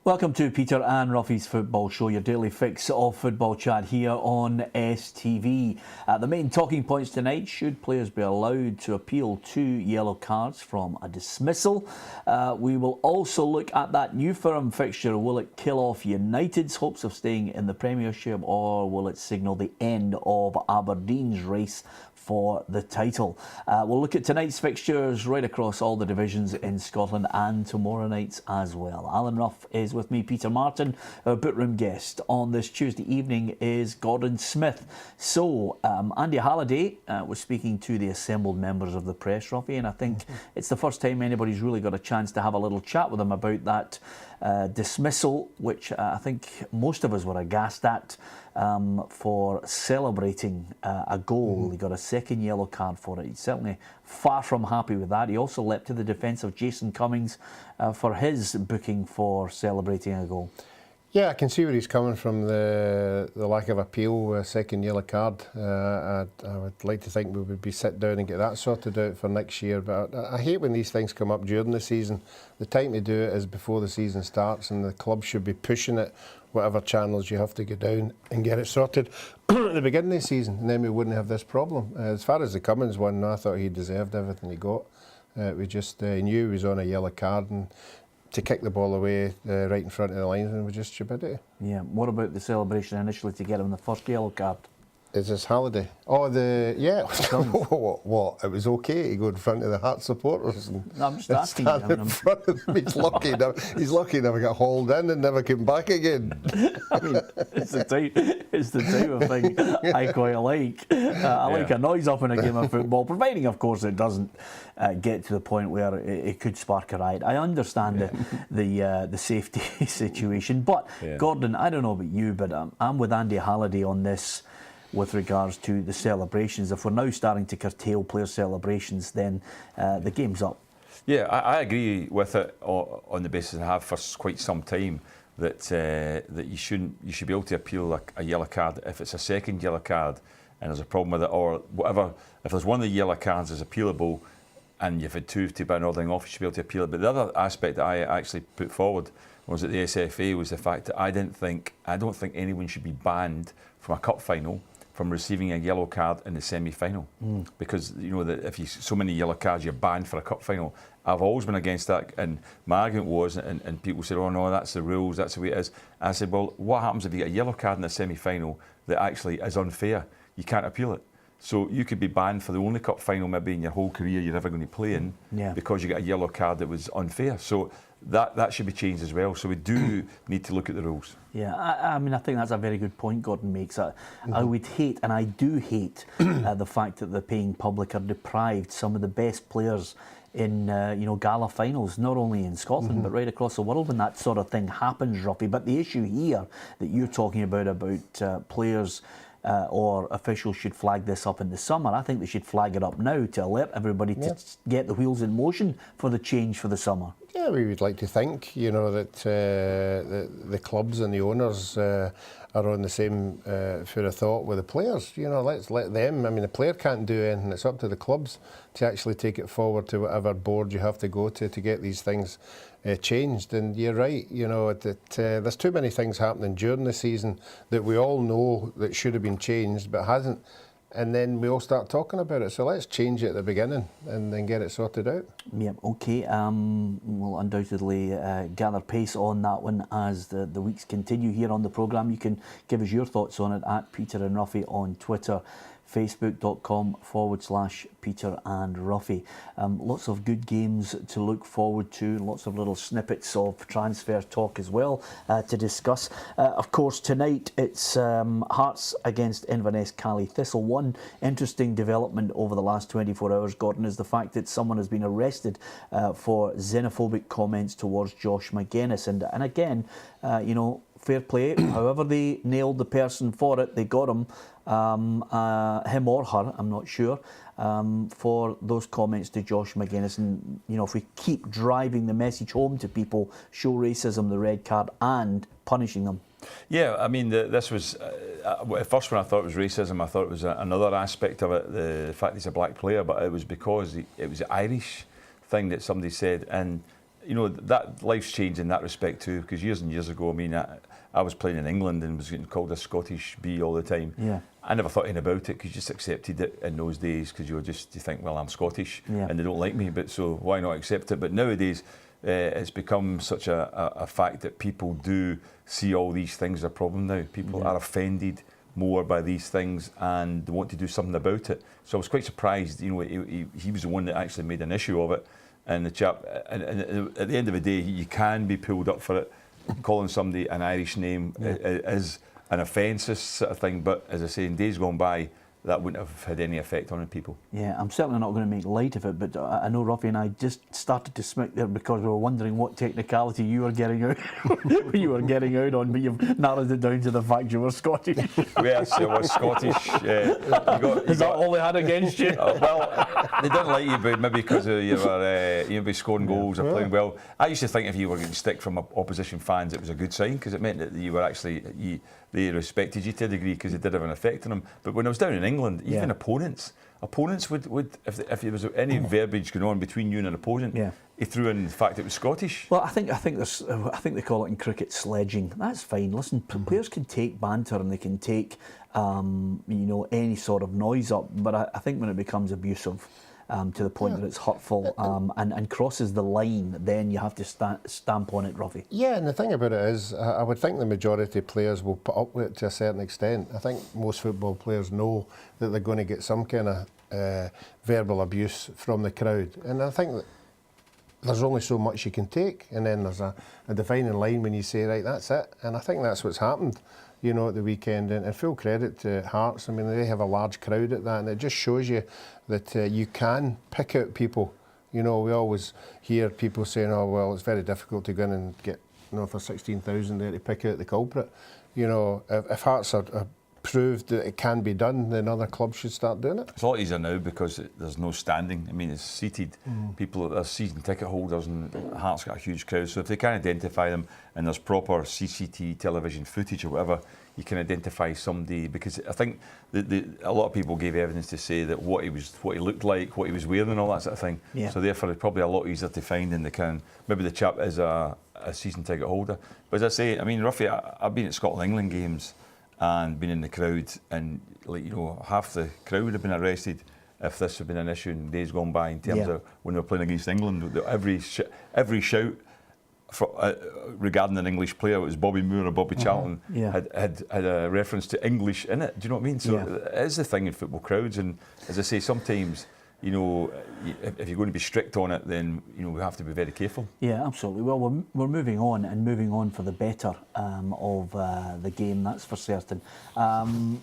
Welcome to Peter and Ruffy's Football Show, your daily fix of football chat here on STV. The main talking points tonight: should players be allowed to appeal 2 yellow cards from a dismissal? We will also look at that new firm fixture. Will it kill off United's hopes of staying in the Premiership, or will it signal the end of Aberdeen's race for the title? We'll look at tonight's fixtures right across all the divisions in Scotland and tomorrow night's as well. Alan Rough is with me, Peter Martin. Our Bootroom guest on this Tuesday evening is Gordon Smith. So, Andy Halliday was speaking to the assembled members of the press, Ruffy, and I think it's the first time anybody's really got a chance to have a little chat with him about that dismissal, which I think most of us were aghast at, for celebrating a goal. He got a second yellow card for it. He's certainly far from happy with that. He also leapt to the defence of Jason Cummings for his booking for celebrating a goal. Yeah, I can see where he's coming from, the lack of appeal, second yellow card. I would like to think we would be sit down and get that sorted out for next year, but I hate when these things come up during the season. The time to do it is before the season starts, and the club should be pushing it, whatever channels you have to go down and get it sorted at the beginning of the season, and then we wouldn't have this problem. As far as the Cummins one, I thought he deserved everything he got. We just knew he was on a yellow card, and to kick the ball away right in front of the linesman was just stupidity. Yeah, what about the celebration initially to get him the first yellow card? Is this Halliday? Oh, yeah. What? It was okay to go in front of the Hearts supporters and I'm just asking stand in front of them. He's lucky he never got hauled in and never came back again. I mean, it's the type of thing I quite like. I like a noise up in a game of football, providing, of course, it doesn't get to the point where it could spark a riot. I understand the safety situation, but Gordon, I don't know about you, but I'm with Andy Halliday on this. With regards to the celebrations, if we're now starting to curtail player celebrations, then the game's up. Yeah, I agree with it on the basis I have for quite some time that that you should be able to appeal a yellow card if it's a second yellow card and there's a problem with it or whatever. If there's one of the yellow cards is appealable and you've had 2 to ban ordering off, you should be able to appeal it. But the other aspect that I actually put forward was that the SFA was the fact that I don't think anyone should be banned from a cup final from receiving a yellow card in the semi-final, because you know that if you so many yellow cards, you're banned for a cup final. I've always been against that, and my argument was, and people said, "Oh no, that's the rules, that's the way it is." I said, "Well, what happens if you get a yellow card in the semi-final that actually is unfair? You can't appeal it. So you could be banned for the only cup final maybe in your whole career you're ever going to play in, because you got a yellow card that was unfair." So that should be changed as well. So we do need to look at the rules. Yeah, I mean, I think that's a very good point Gordon makes. I would hate, and I do hate, the fact that the paying public are deprived some of the best players in gala finals, not only in Scotland but right across the world when that sort of thing happens, Ruffy. But the issue here that you're talking about players or officials should flag this up in the summer, I think they should flag it up now to alert everybody to get the wheels in motion for the change for the summer. Yeah, we would like to think, that the clubs and the owners are on the same foot of thought with the players. Let's let them. I mean, the player can't do anything. It's up to the clubs to actually take it forward to whatever board you have to go to get these things changed. And you're right, that there's too many things happening during the season that we all know that should have been changed but hasn't. And then we all start talking about it. So let's change it at the beginning and then get it sorted out. Yeah, okay. We'll undoubtedly gather pace on that one as the weeks continue here on the programme. You can give us your thoughts on it at Peter and Ruffy on Twitter, facebook.com/Peter and Ruffy. Lots of good games to look forward to, lots of little snippets of transfer talk as well to discuss. Of course, tonight it's Hearts against Inverness Cally Thistle. One interesting development over the last 24 hours, Gordon, is the fact that someone has been arrested for xenophobic comments towards Josh Magennis. And again, fair play. However they nailed the person for it, they got him. Him or her, I'm not sure, for those comments to Josh Magennis. And if we keep driving the message home to people, show racism the red card and punishing them. Yeah, I mean, this was at first when I thought it was racism, I thought it was another aspect of it, the fact he's a black player, but it was because it was the Irish thing that somebody said, and you know, that life's changed in that respect too. Because years and years ago, I mean, I was playing in England and was getting called a Scottish bee all the time. Yeah. I never thought anything about it because you just accepted it in those days because you think, well, I'm Scottish and they don't like me, but so why not accept it? But nowadays, it's become such a fact that people do see all these things as a problem now. People are offended more by these things and they want to do something about it. So I was quite surprised, you know, he was the one that actually made an issue of it. And the chap, and at the end of the day, you can be pulled up for it. Calling somebody an Irish name is an offence, this sort of thing. But as I say, in days gone by, that wouldn't have had any effect on people. Yeah, I'm certainly not going to make light of it, but I know Ruffy and I just started to smirk there because we were wondering what technicality you were getting out on, but you've narrowed it down to the fact you were Scottish. Yes, I was Scottish. Is that all they had against you? Well, they didn't like you, but maybe because you were be scoring goals or playing well. I used to think if you were getting stick from opposition fans, it was a good sign because it meant that you were actually they respected you to a degree because it did have an effect on them. But when I was down in England, even opponents would if there was any verbiage going on between you and an opponent, he threw in the fact it was Scottish. Well, I think they call it in cricket sledging. That's fine. Listen, players can take banter and they can take any sort of noise up, but I think when it becomes abusive, to the point that it's hurtful and crosses the line, then you have to stamp on it, Ruffy. Yeah, and the thing about it is, I would think the majority of players will put up with it to a certain extent. I think most football players know that they're going to get some kind of verbal abuse from the crowd. And I think that there's only so much you can take, and then there's a defining line when you say, right, that's it. And I think that's what's happened, you know, at the weekend. And full credit to Hearts. I mean, they have a large crowd at that, and it just shows you that you can pick out people. You know, we always hear people saying, oh, well, it's very difficult to go in and get, for 16,000 there to pick out the culprit. You know, if Hearts are proved that it can be done, then other clubs should start doing it. It's a lot easier now because there's no standing. I mean, it's seated. People are season ticket holders, and Hearts got a huge crowd. So if they can identify them and there's proper CCTV television footage or whatever, you can identify somebody. Because I think a lot of people gave evidence to say that what he looked like, what he was wearing, and all that sort of thing. Yeah. So therefore, it's probably a lot easier to find than they can. Maybe the chap is a season ticket holder. But as I say, I mean, Ruffy, I've been at Scotland-England games and been in the crowd, and half the crowd would have been arrested if this had been an issue in days gone by in terms of when we were playing against England. Every shout regarding an English player, it was Bobby Moore or Bobby Charlton, had a reference to English in it. Do you know what I mean? So it is the thing in football crowds, and as I say, sometimes, if you're going to be strict on it, then we have to be very careful. Yeah, absolutely. Well, we're moving on for the better of the game, that's for certain.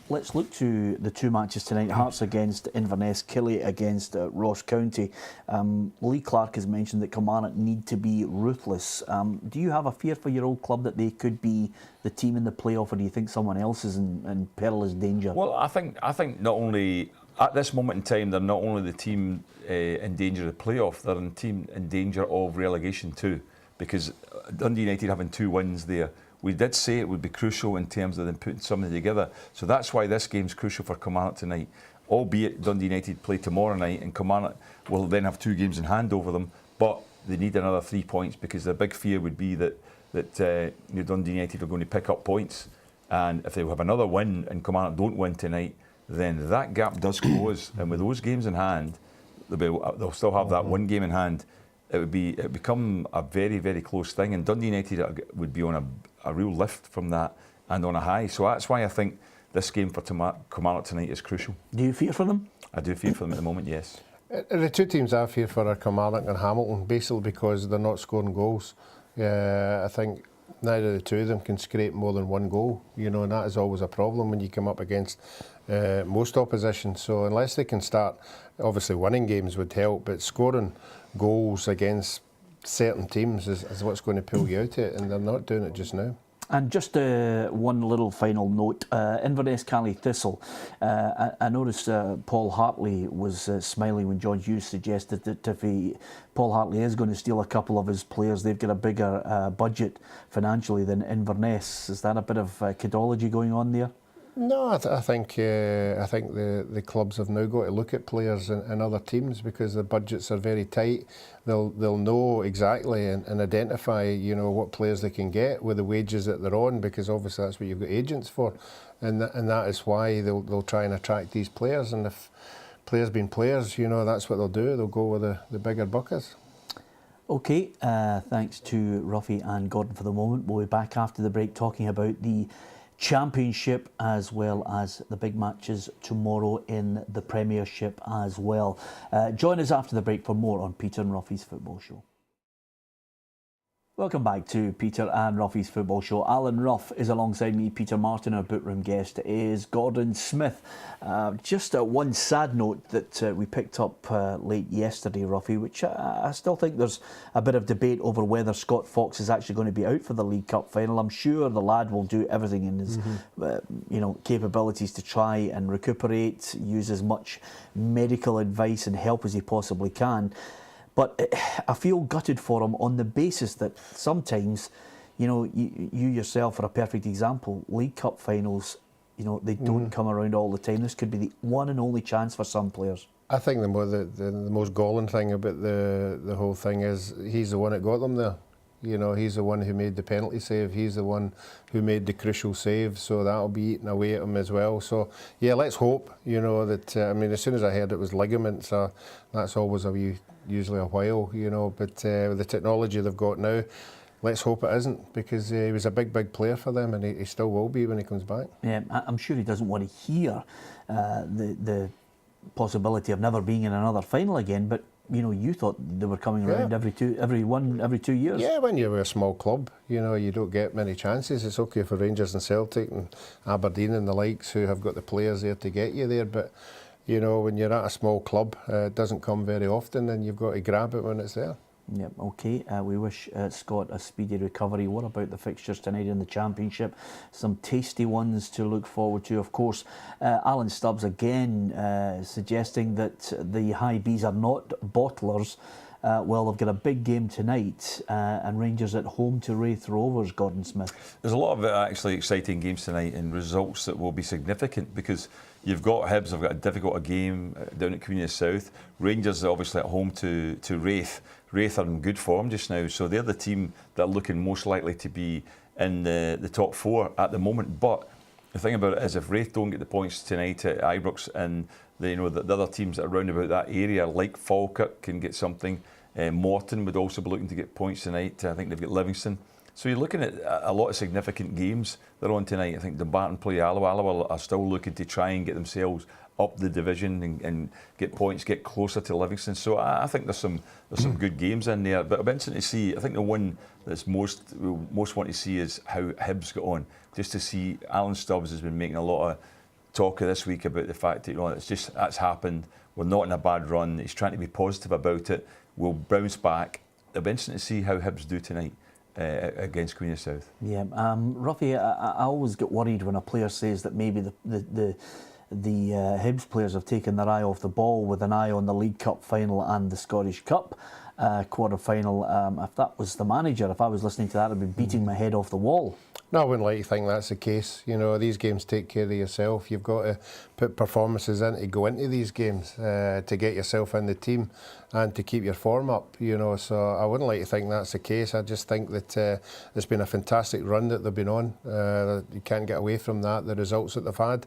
Let's look to the two matches tonight. Hearts against Inverness, Killie against Ross County. Lee Clark has mentioned that Kilmarnock need to be ruthless. Do you have a fear for your old club that they could be the team in the playoff, or do you think someone else is in perilous danger? Well, I think not only at this moment in time, they're not only the team in danger of the playoff, they're a team in danger of relegation too, because Dundee United having 2 wins there, we did say it would be crucial in terms of them putting something together. So that's why this game's crucial for Kilmarnock tonight, albeit Dundee United play tomorrow night and Kilmarnock will then have 2 games in hand over them, but they need another 3 points because the big fear would be that Dundee United are going to pick up points, and if they have another win and Kilmarnock don't win tonight, then that gap does close, and with those games in hand, they'll still have that 1 game in hand. It would become a very, very close thing, and Dundee United would be on a real lift from that and on a high. So that's why I think this game for Kilmarnock tonight is crucial. Do you fear for them? I do fear for them at the moment, yes. The 2 teams I fear for are Kilmarnock and Hamilton, basically because they're not scoring goals. I think neither of the 2 of them can scrape more than 1 goal, and that is always a problem when you come up against most opposition. So unless they can start, obviously winning games would help, but scoring goals against certain teams is what's going to pull you out of it, and they're not doing it just now. And just one little final note, Inverness Caley Thistle. I noticed Paul Hartley was smiling when John Hughes suggested that if Paul Hartley is going to steal a couple of his players, they've got a bigger budget financially than Inverness. Is that a bit of caudology going on there? No, I think the clubs have now got to look at players and other teams because the budgets are very tight. They'll know exactly and identify, you know, what players they can get with the wages that they're on, because obviously that's what you've got agents for, and that is why they'll try and attract these players. And if players being players, you know, that's what they'll do. They'll go with the bigger buckets. Okay, thanks to Ruffy and Gordon for the moment. We'll be back after the break talking about the Championship as well as the big matches tomorrow in the Premiership as well. Join us after the break for more on Peter and Ruffy's Football Show. Welcome back to Peter and Ruffy's Football Show. Alan Ruff is alongside me. Peter Martin, our bookroom guest, is Gordon Smith. Just one sad note that we picked up late yesterday, Ruffy, which I still think there's a bit of debate over whether Scott Fox is actually going to be out for the League Cup final. I'm sure the lad will do everything in his capabilities to try and recuperate, use as much medical advice and help as he possibly can. But I feel gutted for him on the basis that sometimes, you know, you yourself are a perfect example. League Cup finals, you know, they don't come around all the time. This could be the one and only chance for some players. I think the most galling thing about the whole thing is he's the one that got them there. You know, he's the one who made the penalty save. He's the one who made the crucial save. So that'll be eating away at him as well. So, yeah, let's hope, you know, that, I mean, as soon as I heard it was ligaments, that's always usually a while, you know. But with the technology they've got now, let's hope it isn't, because he was a big player for them, and he still will be when he comes back. Yeah, I'm sure he doesn't want to hear the possibility of never being in another final again, but you know, you thought they were coming around every 2 years. Yeah, when you're a small club, you know, you don't get many chances. It's okay for Rangers and Celtic and Aberdeen and the likes who have got the players there to get you there, but you know, when you're at a small club, it doesn't come very often, and you've got to grab it when it's there. Yep, okay. We wish Scott a speedy recovery. What about the fixtures tonight in the Championship? Some tasty ones to look forward to, of course. Alan Stubbs again suggesting that the High Bees are not bottlers. Well, they've got a big game tonight, and Rangers at home to Raith Rovers, Gordon Smith. There's a lot of actually exciting games tonight and results that will be significant, because you've got Hibs have got a difficult game down at Queen of the South. Rangers are obviously at home to Raith. Raith are in good form just now, so they're the team that are looking most likely to be in the top four at the moment. But the thing about it is, if Raith don't get the points tonight at Ibrox, and the other teams that are round about that area, like Falkirk, can get something. Morton would also be looking to get points tonight. I think they've got Livingston. So you're looking at a lot of significant games that are on tonight. I think Dumbarton play Alloa. Alloa are still looking to try and get themselves up the division and get points, get closer to Livingston. So I think there's some good games in there. But it'll be interesting to see. I think the one that's we'll most want to see is how Hibs got on. Just to see, Alan Stubbs has been making a lot of talk this week about the fact that, you know, that's happened. We're not in a bad run. He's trying to be positive about it. We'll bounce back. It'll be interesting to see how Hibs do tonight against Queen of South. Yeah, Ruffy, I always get worried when a player says that maybe the Hibs players have taken their eye off the ball with an eye on the League Cup final and the Scottish Cup quarter-final. If that was the manager, if I was listening to that, I'd be beating my head off the wall. No, I wouldn't like to think that's the case. You know, these games take care of yourself. You've got to put performances in to go into these games to get yourself in the team and to keep your form up, you know. So I wouldn't like to think that's the case. I just think that it's been a fantastic run that they've been on. You can't get away from that, the results that they've had.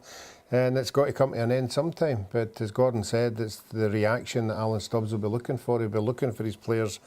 And it's got to come to an end sometime. But as Gordon said, it's the reaction that Alan Stubbs will be looking for. He'll be looking for his players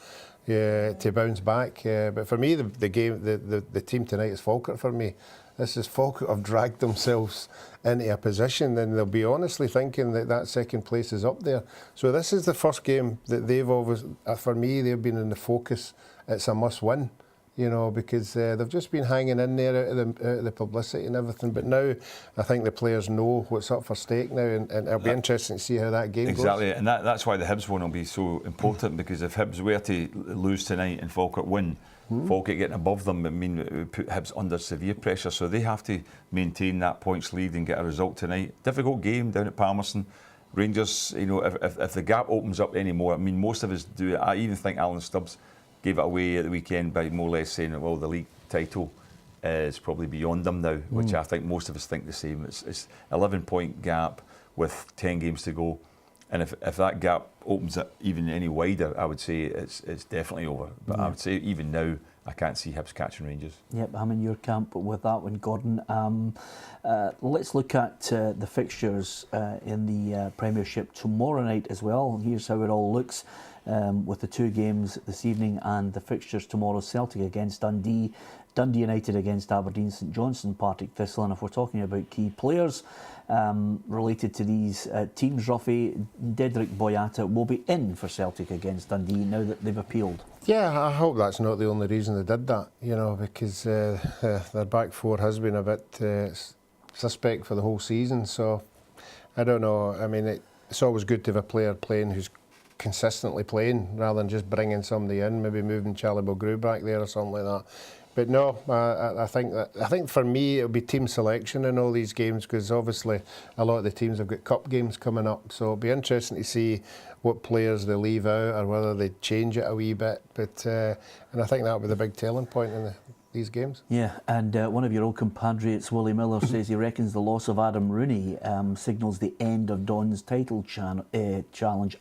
to bounce back. But for me, the team tonight is Falkirk for me. This is Falkirk have dragged themselves into a position, and they'll be honestly thinking that second place is up there. So this is the first game that they've always, for me, they've been in the focus. It's a must-win, you know, because they've just been hanging in there out of the publicity and everything. But now I think the players know what's up for stake now, and it'll be interesting to see how that game goes. Exactly, and that's why the Hibs one will be so important, because if Hibs were to lose tonight and Falkirk win, Falkirk getting above them, I mean, it would put Hibs under severe pressure. So they have to maintain that points lead and get a result tonight. Difficult game down at Palmerston. Rangers, you know, if the gap opens up anymore, I mean, most of us do it. I even think Alan Stubbs gave it away at the weekend by more or less saying, well, the league title is probably beyond them now, which I think most of us think the same. It's 11-point gap with 10 games to go. And if that gap opens it even any wider, I would say it's definitely over. But I would say even now, I can't see Hibs catching Rangers. Yep, I'm in your camp with that one, Gordon. Let's look at the fixtures in the Premiership tomorrow night as well. Here's how it all looks with the 2 games this evening and the fixtures tomorrow. Celtic against Dundee, Dundee United against Aberdeen, St Johnstone, Partick Thistle. And if we're talking about key players related to these teams, Ruffy, Dedryck Boyata will be in for Celtic against Dundee now that they've appealed. Yeah, I hope that's not the only reason they did that, because their back four has been a bit suspect for the whole season. So, I don't know. I mean, it's always good to have a player playing who's consistently playing rather than just bringing somebody in, maybe moving Charlie Mulgrew back there or something like that. But no, I think for me it'll be team selection in all these games, because obviously a lot of the teams have got cup games coming up. So it'll be interesting to see what players they leave out or whether they change it a wee bit. But and I think that'll be the big telling point in these games. Yeah, and one of your old compatriots, Willie Miller, says he reckons the loss of Adam Rooney signals the end of Don's title challenge.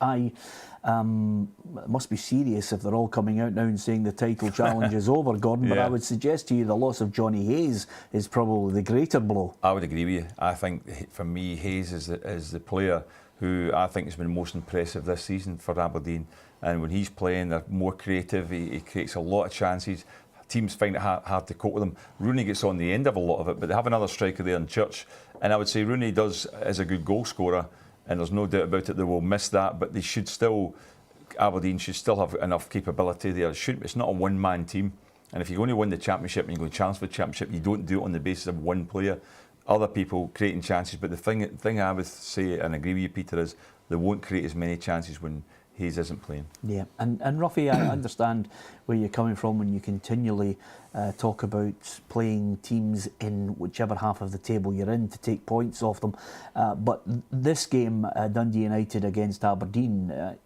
It must be serious if they're all coming out now and saying the title challenge is over, Gordon, but I would suggest to you the loss of Johnny Hayes is probably the greater blow. I would agree with you. I think for me, Hayes is the player who I think has been most impressive this season for Aberdeen. And when he's playing, they're more creative, he creates a lot of chances. Teams find it hard to cope with him. Rooney gets on the end of a lot of it, but they have another striker there in Church. And I would say Rooney is a good goal scorer, and there's no doubt about it, they will miss that, but Aberdeen should still have enough capability there. It's not a one-man team, and if you're going to win the championship and you're going to challenge for the championship, you don't do it on the basis of one player. Other people creating chances, but the thing I would say, and agree with you, Peter, is they won't create as many chances when Hayes isn't playing. Yeah, and Ruffy, I understand where you're coming from when you continually talk about playing teams in whichever half of the table you're in to take points off them. But this game, Dundee United against Aberdeen,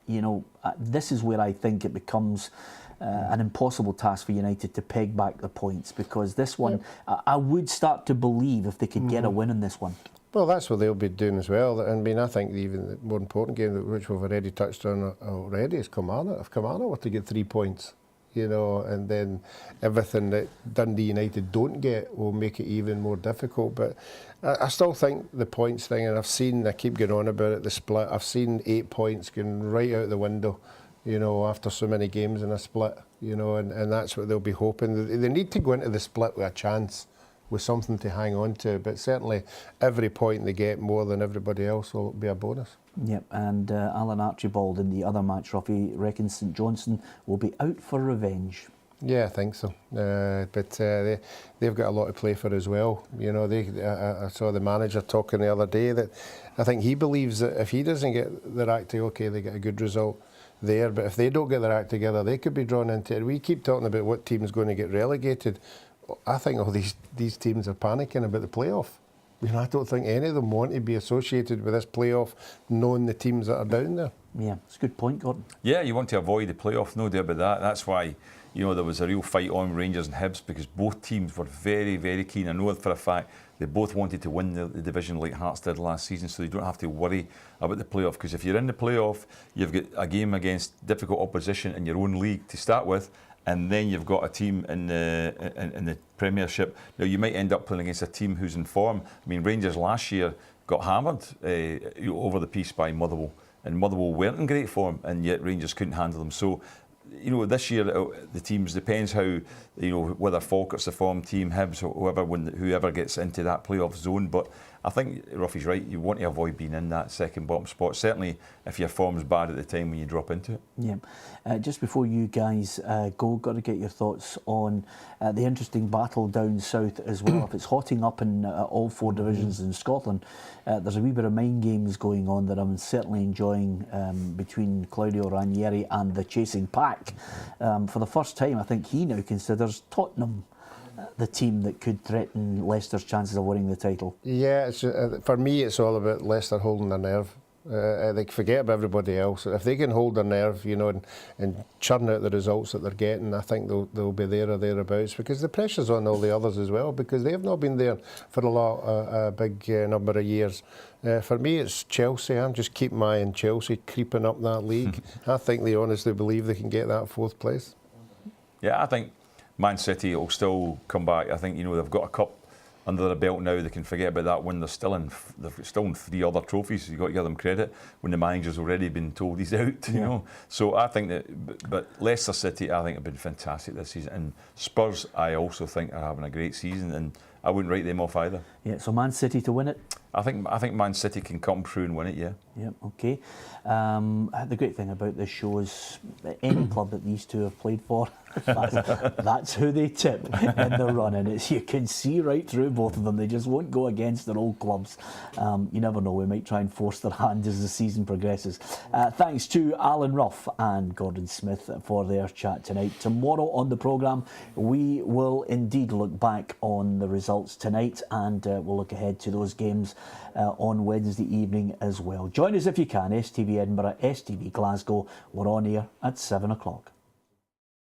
this is where I think it becomes an impossible task for United to peg back the points, because this one, I would start to believe if they could get a win in this one. Well, that's what they'll be doing as well. I mean, I think even the more important game, which we've already touched on already, is Kilmarnock. If Kilmarnock were to get 3 points, and then everything that Dundee United don't get will make it even more difficult. But I still think the points thing, and I keep going on about it, the split, I've seen 8 points going right out the window, after so many games in a split, and that's what they'll be hoping. They need to go into the split with a chance, with something to hang on to, but certainly every point they get more than everybody else will be a bonus. Yep, and Alan Archibald in the other match, Ruffy, reckons St Johnstone will be out for revenge. Yeah, I think so. But they've got a lot to play for as well. I saw the manager talking the other day that I think he believes that if he doesn't get their act together, okay, they get a good result there, but if they don't get their act together, they could be drawn into it. We keep talking about what team's going to get relegated. I think all these teams are panicking about the playoff. I don't think any of them want to be associated with this playoff, knowing the teams that are down there. Yeah, it's a good point, Gordon. Yeah, you want to avoid the playoff, no doubt about that. That's why there was a real fight on Rangers and Hibs, because both teams were very, very keen. I know for a fact they both wanted to win the division like Hearts did last season, so you don't have to worry about the playoff. Because if you're in the playoff, you've got a game against difficult opposition in your own league to start with, and then you've got a team in the Premiership. Now, you might end up playing against a team who's in form. I mean, Rangers last year got hammered over the piece by Motherwell, and Motherwell weren't in great form, and yet Rangers couldn't handle them. So, this year the teams, depends how, whether Falkirk's the form team, Hibs, or whoever gets into that playoff zone. But I think Ruffy's right. You want to avoid being in that second bottom spot, certainly if your form's bad at the time when you drop into it. Yeah. Just before you guys go, got to get your thoughts on the interesting battle down south as well. If it's hotting up in all 4 divisions in Scotland, there's a wee bit of mind games going on that I'm certainly enjoying between Claudio Ranieri and the Chasing Pack. For the first time, I think he now considers Tottenham the team that could threaten Leicester's chances of winning the title. Yeah, for me it's all about Leicester holding their nerve. They forget about everybody else. If they can hold their nerve, you know, and churn out the results that they're getting, I think they'll be there or thereabouts, because the pressure's on all the others as well, because they've not been there for a big number of years. For me, it's Chelsea. I'm just keeping my eye on Chelsea creeping up that league. I think they honestly believe they can get that 4th place. Yeah, I think Man City will still come back. I think, you know, they've got a cup under their belt now. They can forget about that when they're still in 3 other trophies. You've got to give them credit when the manager's already been told he's out, you know. So I think that, but Leicester City, I think, have been fantastic this season. And Spurs, I also think, are having a great season, and I wouldn't write them off either. Yeah, so Man City to win it? I think Man City can come through and win it, yeah. Yeah, okay. The great thing about this show is any club that these two have played for, that's who they tip in the running. It's, you can see right through both of them. They just won't go against their old clubs. You never know, we might try and force their hand as the season progresses. Thanks to Alan Rough and Gordon Smith for their chat tonight. Tomorrow on the programme, we will indeed look back on the results tonight, and we'll look ahead to those games on Wednesday evening as well. Join us if you can, STV Edinburgh, STV Glasgow. We're on air at 7 o'clock.